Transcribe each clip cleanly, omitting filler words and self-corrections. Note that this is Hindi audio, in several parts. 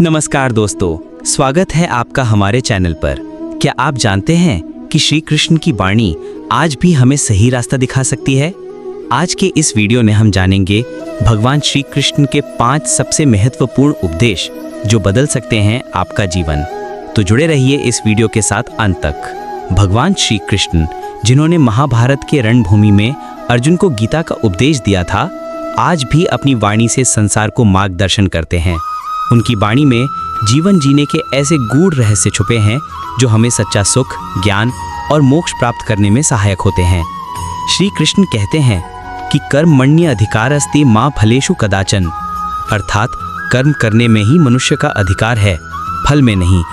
नमस्कार दोस्तों, स्वागत है आपका हमारे चैनल पर। क्या आप जानते हैं कि श्री कृष्ण की वाणी आज भी हमें सही रास्ता दिखा सकती है? आज के इस वीडियो में हम जानेंगे भगवान श्री कृष्ण के 5 सबसे महत्वपूर्ण उपदेश जो बदल सकते हैं आपका जीवन। तो जुड़े रहिए इस वीडियो के साथ अंत तक। भगवान श्री कृष्ण, जिन्होंने महाभारत के रणभूमि में अर्जुन को गीता का उपदेश दिया था, आज भी अपनी वाणी से संसार को मार्गदर्शन करते हैं। उनकी वाणी में जीवन जीने के ऐसे गूढ़ रहस्य छुपे हैं जो हमें सच्चा सुख, ज्ञान और मोक्ष प्राप्त करने में सहायक होते हैं। श्री कृष्ण कहते हैं कि कर्मण्य अधिकारस्ते मा फलेषु कदाचन, अर्थात कर्म करने में ही मनुष्य का अधिकार है, फल में नहीं।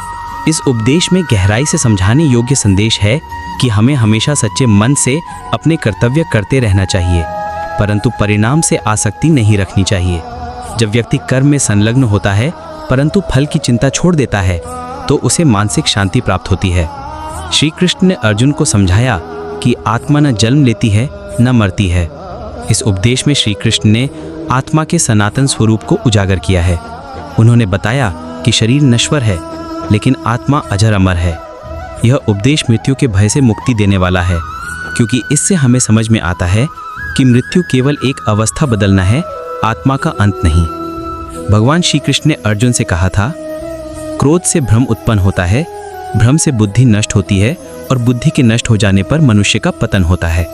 इस उपदेश में गहराई से समझाने योग्य संदेश है कि हमें हमेशा सच्चे मन से अपने कर्तव्य करते रहना चाहिए, परंतु परिणाम से आसक्ति नहीं रखनी चाहिए। जब व्यक्ति कर्म में संलग्न होता है परंतु फल की चिंता छोड़ देता है तो उसे मानसिक शांति प्राप्त होती है। श्री कृष्ण ने अर्जुन को समझाया कि आत्मा न जन्म लेती है न मरती है। इस उपदेश में श्री कृष्ण ने आत्मा के सनातन स्वरूप को उजागर किया है। उन्होंने बताया कि शरीर नश्वर है लेकिन आत्मा अजर अमर है। यह उपदेश मृत्यु के भय से मुक्ति देने वाला है, क्योंकि इससे हमें समझ में आता है कि मृत्यु केवल एक अवस्था बदलना है, आत्मा का अंत नहीं। भगवान श्री कृष्ण ने अर्जुन से कहा था, क्रोध से भ्रम उत्पन्न होता है, भ्रम से बुद्धि नष्ट होती है और बुद्धि के नष्ट हो जाने पर मनुष्य का पतन होता है।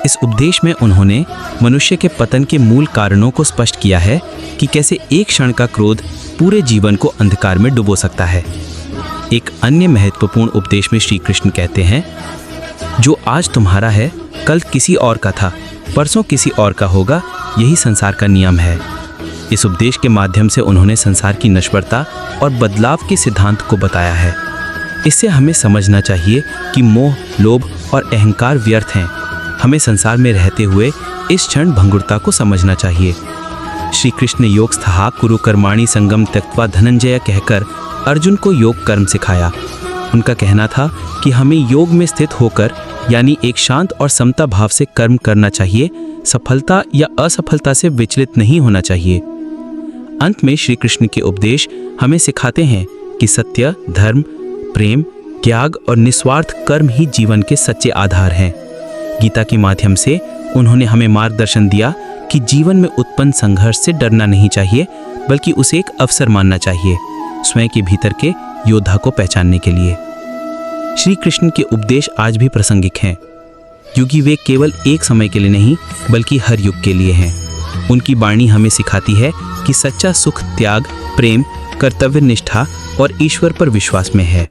इस उपदेश में उन्होंने मनुष्य के पतन के मूल कारणों को स्पष्ट किया है कि कैसे एक क्षण का क्रोध पूरे जीवन को अंधकार में डुबो सकता है। एक अन्य महत्वपूर्ण उपदेश में श्री कृष्ण कहते हैं, जो आज तुम्हारा है कल किसी और का था, परसों किसी और का होगा, यही संसार का नियम है। इस उपदेश के माध्यम से उन्होंने संसार की नश्वरता और बदलाव के सिद्धांत को बताया है। इससे हमें समझना चाहिए कि मोह, लोभ और अहंकार व्यर्थ हैं। हमें संसार में रहते हुए इस क्षण भंगुरता को समझना चाहिए। श्री कृष्ण ने योग स्थहा कुरु कर्माणि संगम त्यक्त्वा धनंजय कहकर अर्जुन को योग कर्म सिखाया। उनका कहना था कि हमें योग में स्थित होकर यानी एक शांत और समता भाव से कर्म करना चाहिए, सफलता या असफलता से विचलित नहीं होना चाहिए। अंत में श्री कृष्ण के उपदेश हमें सिखाते हैं कि सत्य, धर्म, प्रेम, त्याग और निस्वार्थ कर्म ही जीवन के सच्चे आधार हैं। गीता के माध्यम से उन्होंने हमें मार्गदर्शन दिया कि जीवन में उत्पन्न संघर्ष से डरना नहीं चाहिए, बल्कि उसे एक अवसर मानना चाहिए, स्वयं के भीतर के योद्धा को पहचानने के लिए। श्री कृष्ण के उपदेश आज भी प्रासंगिक हैं, क्योंकि वे केवल एक समय के लिए नहीं बल्कि हर युग के लिए हैं। उनकी वाणी हमें सिखाती है कि सच्चा सुख त्याग, प्रेम, कर्तव्य निष्ठा और ईश्वर पर विश्वास में है।